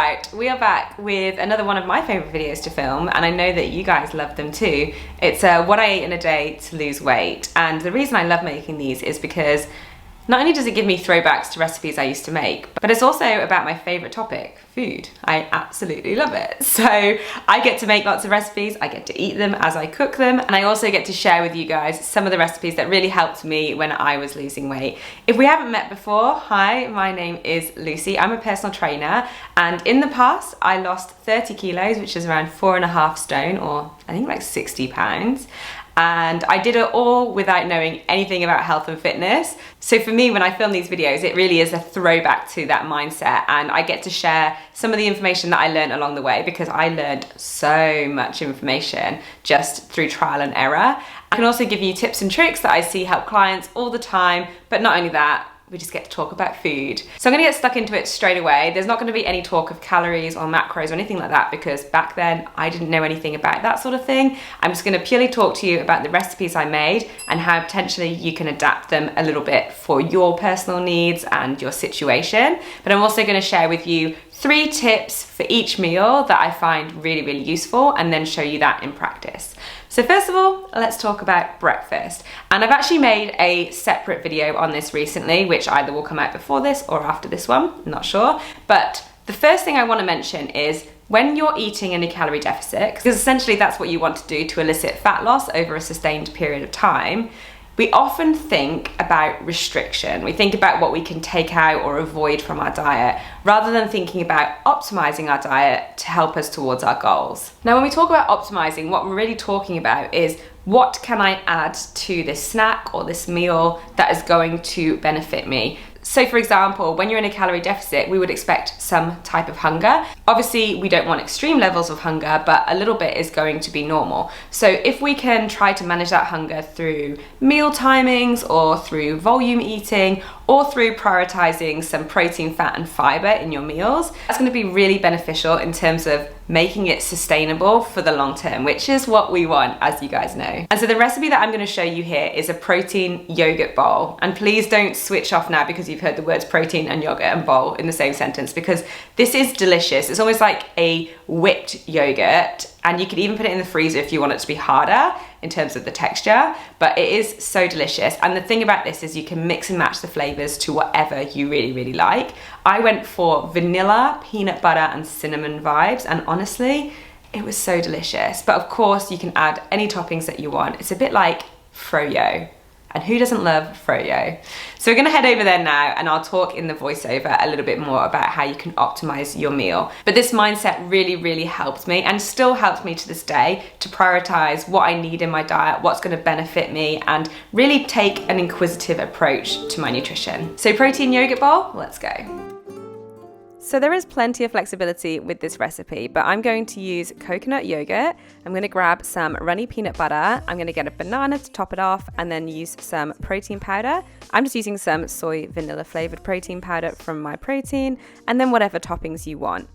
Right, we are back with another one of my favorite videos to film, and I know that you guys love them too. It's what I ate in a day to lose weight, and the reason I love making these is because not only does it give me throwbacks to recipes I used to make, but it's also about my favorite topic, food. I absolutely love it. So I get to make lots of recipes, I get to eat them as I cook them, and I also get to share with you guys some of the recipes that really helped me when I was losing weight. If we haven't met before, hi, my name is Lucy. I'm a personal trainer, and in the past I lost 30 kilos, which is around 4.5 stone, or I think like 60 pounds. And I did it all without knowing anything about health and fitness. So for me, when I film these videos, it really is a throwback to that mindset, and I get to share some of the information that I learned along the way, because I learned so much information just through trial and error. I can also give you tips and tricks that I see help clients all the time, but not only that, we just get to talk about food. So I'm gonna get stuck into it straight away. There's not gonna be any talk of calories or macros or anything like that, because back then I didn't know anything about that sort of thing. I'm just gonna purely talk to you about the recipes I made and how potentially you can adapt them a little bit for your personal needs and your situation. But I'm also gonna share with you 3 tips for each meal that I find really, really useful, and then show you that in practice. So first of all, let's talk about breakfast. And I've actually made a separate video on this recently, which either will come out before this or after this one, I'm not sure. But the first thing I want to mention is when you're eating in a calorie deficit, because essentially that's what you want to do to elicit fat loss over a sustained period of time, we often think about restriction. We think about what we can take out or avoid from our diet, rather than thinking about optimizing our diet to help us towards our goals. Now, when we talk about optimizing, what we're really talking about is, what can I add to this snack or this meal that is going to benefit me? So for example, when you're in a calorie deficit, we would expect some type of hunger. Obviously, we don't want extreme levels of hunger, but a little bit is going to be normal. So if we can try to manage that hunger through meal timings, or through volume eating, or through prioritizing some protein, fat, and fiber in your meals, that's going to be really beneficial in terms of making it sustainable for the long term, which is what we want, as you guys know. And so the recipe that I'm going to show you here is a protein yogurt bowl. And please don't switch off now because you've heard the words protein and yogurt and bowl in the same sentence, because this is delicious. It's almost like a whipped yogurt, and you could even put it in the freezer if you want it to be harder in terms of the texture, but it is so delicious. And the thing about this is you can mix and match the flavors to whatever you really, really like. I went for vanilla, peanut butter, and cinnamon vibes, and honestly, it was so delicious. But of course, you can add any toppings that you want. It's a bit like froyo. And who doesn't love froyo? So we're gonna head over there now, and I'll talk in the voiceover a little bit more about how you can optimize your meal. But this mindset really, really helped me, and still helps me to this day, to prioritize what I need in my diet, what's gonna benefit me, and really take an inquisitive approach to my nutrition. So protein yogurt bowl, let's go. So there is plenty of flexibility with this recipe, but I'm going to use coconut yogurt. I'm going to grab some runny peanut butter. I'm going to get a banana to top it off, and then use some protein powder. I'm just using some soy vanilla flavored protein powder from My Protein, and then whatever toppings you want.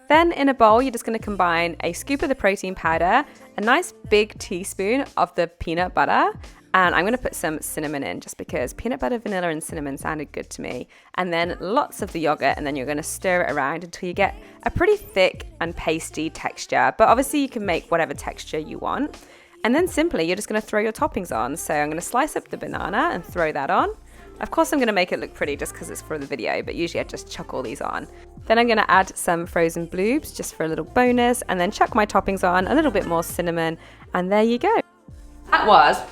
Then in a bowl, you're just going to combine a scoop of the protein powder, a nice big teaspoon of the peanut butter, and I'm gonna put some cinnamon in, just because peanut butter, vanilla, and cinnamon sounded good to me. And then lots of the yogurt, and then you're gonna stir it around until you get a pretty thick and pasty texture. But obviously you can make whatever texture you want. And then simply, you're just gonna throw your toppings on. So I'm gonna slice up the banana and throw that on. Of course, I'm gonna make it look pretty just because it's for the video, but usually I just chuck all these on. Then I'm gonna add some frozen bluebs just for a little bonus, and then chuck my toppings on, a little bit more cinnamon, and there you go. That was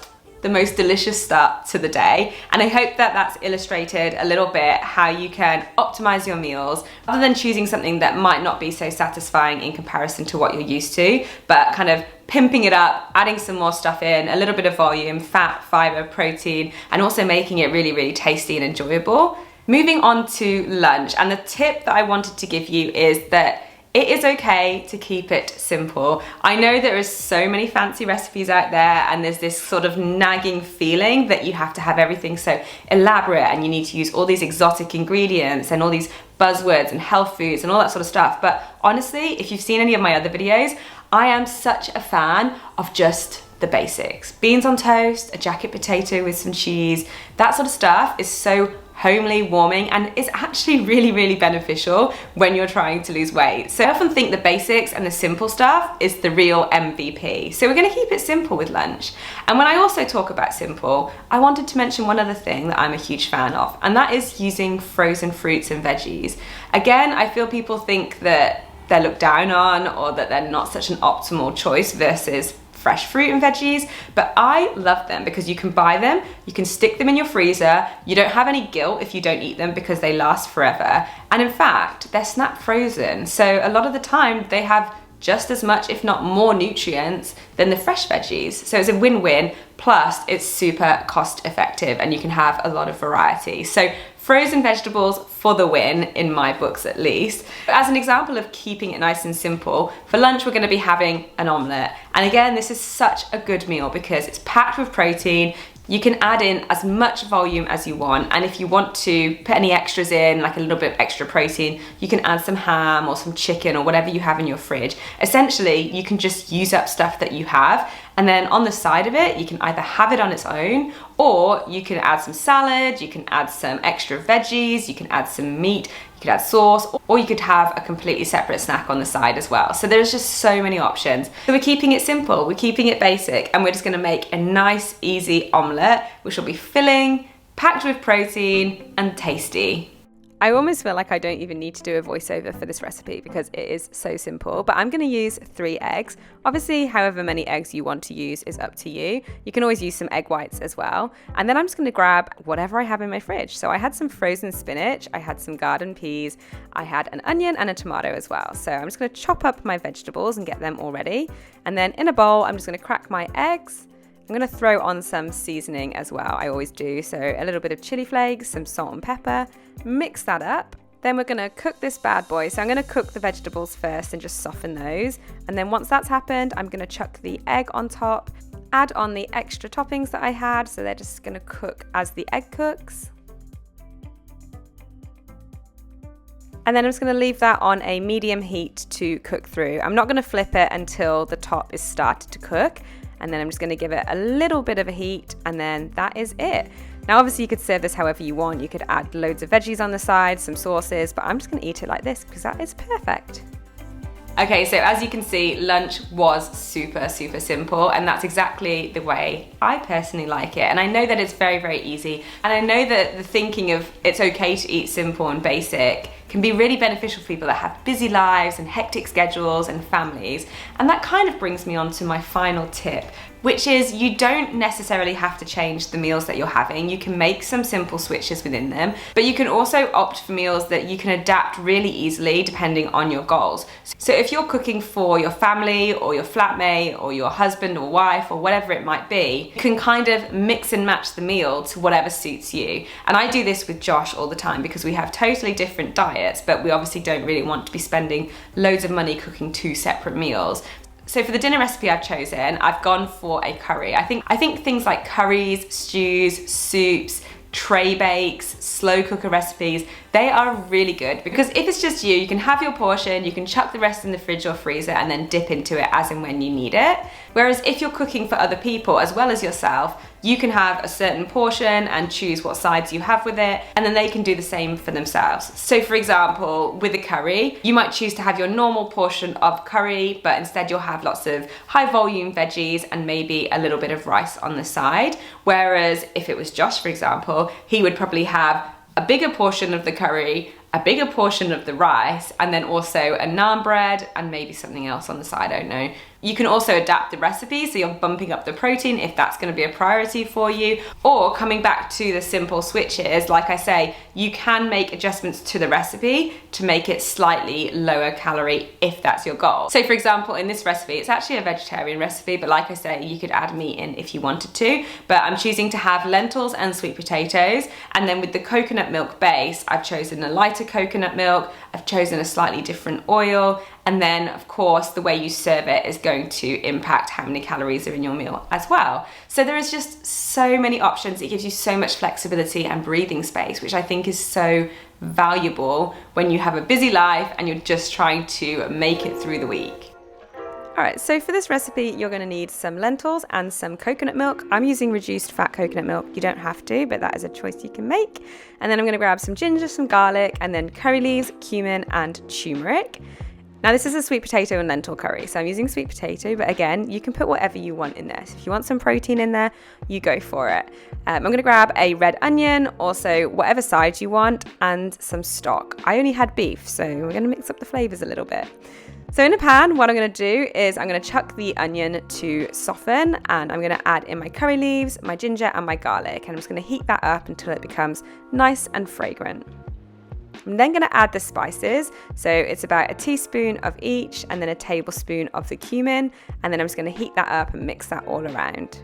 the most delicious start to the day, and I hope that that's illustrated a little bit how you can optimize your meals, rather than choosing something that might not be so satisfying in comparison to what you're used to, but kind of pimping it up, adding some more stuff in, a little bit of volume, fat, fiber, protein, and also making it really, really tasty and enjoyable. Moving on to lunch, and the tip that I wanted to give you is that it is okay to keep it simple. I know there is so many fancy recipes out there, and there's this sort of nagging feeling that you have to have everything so elaborate, and you need to use all these exotic ingredients and all these buzzwords and health foods and all that sort of stuff. But honestly, if you've seen any of my other videos, I am such a fan of just the basics. Beans on toast, a jacket potato with some cheese, that sort of stuff is so homely, warming, and it's actually really, really beneficial when you're trying to lose weight. So I often think the basics and the simple stuff is the real MVP. So we're gonna keep it simple with lunch. And when I also talk about simple, I wanted to mention one other thing that I'm a huge fan of, and that is using frozen fruits and veggies. Again, I feel people think that they're looked down on or that they're not such an optimal choice versus fresh fruit and veggies, but I love them because you can buy them, you can stick them in your freezer, you don't have any guilt if you don't eat them because they last forever. And in fact, they're snap frozen. So a lot of the time they have just as much, if not more nutrients than the fresh veggies. So it's a win-win, plus it's super cost effective and you can have a lot of variety. So frozen vegetables for the win, in my books at least. As an example of keeping it nice and simple, for lunch we're gonna be having an omelette. And again, this is such a good meal because it's packed with protein. You can add in as much volume as you want, and if you want to put any extras in, like a little bit of extra protein, you can add some ham or some chicken or whatever you have in your fridge. Essentially, you can just use up stuff that you have, and then on the side of it, you can either have it on its own, or you can add some salad, you can add some extra veggies, you can add some meat, you could add sauce, or you could have a completely separate snack on the side as well. So there's just so many options. So we're keeping it simple, we're keeping it basic, and we're just gonna make a nice, easy omelette, which will be filling, packed with protein, and tasty. I almost feel like I don't even need to do a voiceover for this recipe because it is so simple, but I'm gonna use 3 eggs. Obviously, however many eggs you want to use is up to you. You can always use some egg whites as well. And then I'm just gonna grab whatever I have in my fridge. So I had some frozen spinach, I had some garden peas, I had an onion and a tomato as well. So I'm just gonna chop up my vegetables and get them all ready. And then in a bowl, I'm just gonna crack my eggs. I'm gonna throw on some seasoning as well, I always do. So a little bit of chili flakes, some salt and pepper, mix that up. Then we're gonna cook this bad boy. So I'm gonna cook the vegetables first and just soften those. And then once that's happened, I'm gonna chuck the egg on top, add on the extra toppings that I had. So they're just gonna cook as the egg cooks. And then I'm just gonna leave that on a medium heat to cook through. I'm not gonna flip it until the top is started to cook. And then I'm just gonna give it a little bit of a heat, and then that is it. Now obviously you could serve this however you want. You could add loads of veggies on the side, some sauces, but I'm just gonna eat it like this because that is perfect. Okay, so as you can see, lunch was super, super simple, and that's exactly the way I personally like it. And I know that it's very, very easy. And I know that the thinking of it's okay to eat simple and basic can be really beneficial for people that have busy lives and hectic schedules and families. And that kind of brings me on to my final tip, which is you don't necessarily have to change the meals that you're having. You can make some simple switches within them, but you can also opt for meals that you can adapt really easily depending on your goals. So if you're cooking for your family or your flatmate or your husband or wife or whatever it might be, you can kind of mix and match the meal to whatever suits you. And I do this with Josh all the time because we have totally different diets, but we obviously don't really want to be spending loads of money cooking 2 separate meals. So for the dinner recipe I've chosen, I've gone for a curry. I think things like curries, stews, soups, tray bakes, slow cooker recipes, they are really good because if it's just you, you can have your portion, you can chuck the rest in the fridge or freezer and then dip into it as and when you need it. Whereas if you're cooking for other people as well as yourself, you can have a certain portion and choose what sides you have with it, and then they can do the same for themselves. So for example, with a curry, you might choose to have your normal portion of curry, but instead you'll have lots of high volume veggies and maybe a little bit of rice on the side. Whereas if it was Josh, for example, he would probably have a bigger portion of the curry, a bigger portion of the rice, and then also a naan bread and maybe something else on the side, I don't know. You can also adapt the recipe, so you're bumping up the protein if that's gonna be a priority for you. Or coming back to the simple switches, like I say, you can make adjustments to the recipe to make it slightly lower calorie if that's your goal. So for example, in this recipe, it's actually a vegetarian recipe, but like I say, you could add meat in if you wanted to, but I'm choosing to have lentils and sweet potatoes. And then with the coconut milk base, I've chosen a lighter coconut milk, I've chosen a slightly different oil, and then of course the way you serve it is going to impact how many calories are in your meal as well. So there is just so many options. It gives you so much flexibility and breathing space, which I think is so valuable when you have a busy life and you're just trying to make it through the week. Alright, so for this recipe, you're going to need some lentils and some coconut milk. I'm using reduced fat coconut milk. You don't have to, but that is a choice you can make. And then I'm going to grab some ginger, some garlic, and then curry leaves, cumin, and turmeric. Now this is a sweet potato and lentil curry, so I'm using sweet potato, but again, you can put whatever you want in there. So if you want some protein in there, you go for it. I'm going to grab a red onion, also whatever size you want, and some stock. I only had beef, so we're going to mix up the flavors a little bit. So in a pan, what I'm going to do is I'm going to chuck the onion to soften, and I'm going to add in my curry leaves, my ginger, and my garlic, and I'm just going to heat that up until it becomes nice and fragrant. I'm then going to add the spices, so it's about a teaspoon of each and then a tablespoon of the cumin, and then I'm just going to heat that up and mix that all around.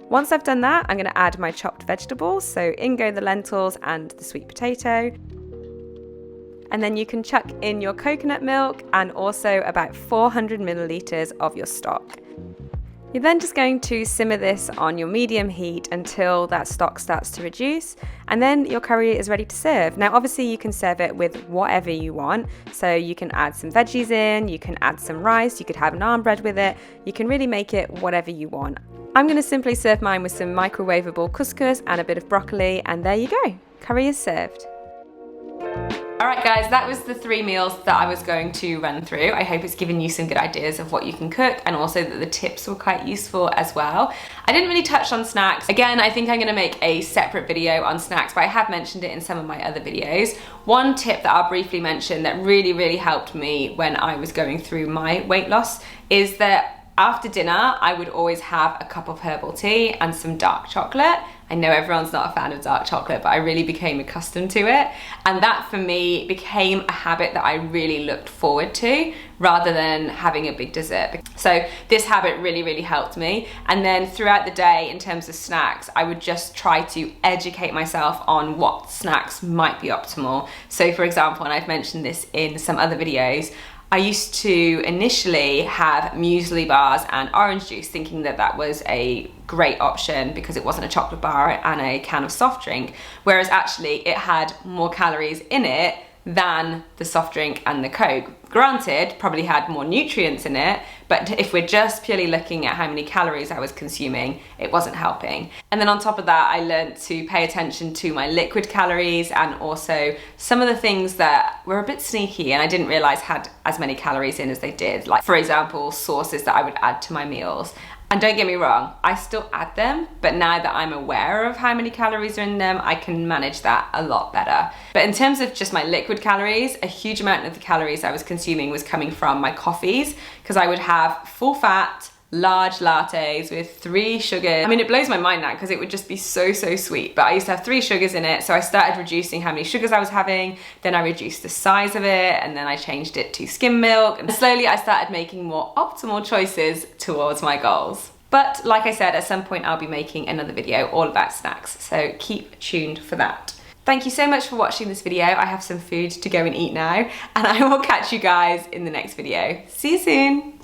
Once I've done that, I'm going to add my chopped vegetables, so in go the lentils and the sweet potato. And then you can chuck in your coconut milk and also about 400 milliliters of your stock. You're then just going to simmer this on your medium heat until that stock starts to reduce, and then your curry is ready to serve. Now obviously you can serve it with whatever you want, so you can add some veggies in, you can add some rice, you could have naan bread with it, you can really make it whatever you want. I'm going to simply serve mine with some microwavable couscous and a bit of broccoli, and there you go, curry is served. Alright guys, that was the 3 meals that I was going to run through. I hope it's given you some good ideas of what you can cook, and also that the tips were quite useful as well. I didn't really touch on snacks. Again, I think I'm going to make a separate video on snacks, but I have mentioned it in some of my other videos. One tip that I'll briefly mention that really helped me when I was going through my weight loss is that after dinner, I would always have a cup of herbal tea and some dark chocolate. I know everyone's not a fan of dark chocolate, but I really became accustomed to it. And that for me became a habit that I really looked forward to rather than having a big dessert. So this habit really helped me. And then throughout the day, in terms of snacks, I would just try to educate myself on what snacks might be optimal. So for example, and I've mentioned this in some other videos, I used to initially have muesli bars and orange juice, thinking that that was a great option because it wasn't a chocolate bar and a can of soft drink, whereas actually it had more calories in it than the soft drink and the Coke. Granted, probably had more nutrients in it, but if we're just purely looking at how many calories I was consuming, it wasn't helping. And then on top of that, I learned to pay attention to my liquid calories and also some of the things that were a bit sneaky and I didn't realize had as many calories in as they did. Like for example, sauces that I would add to my meals. And don't get me wrong, I still add them, but now that I'm aware of how many calories are in them, I can manage that a lot better. But in terms of just my liquid calories, a huge amount of the calories I was consuming was coming from my coffees, because I would have full fat, large lattes with 3 sugars. I mean, it blows my mind now because it would just be so sweet, but I used to have 3 sugars in it, so I started reducing how many sugars I was having, then I reduced the size of it, and then I changed it to skim milk, and slowly I started making more optimal choices towards my goals. But like I said, at some point I'll be making another video all about snacks, so keep tuned for that. Thank you so much for watching this video. I have some food to go and eat now, and I will catch you guys in the next video. See you soon.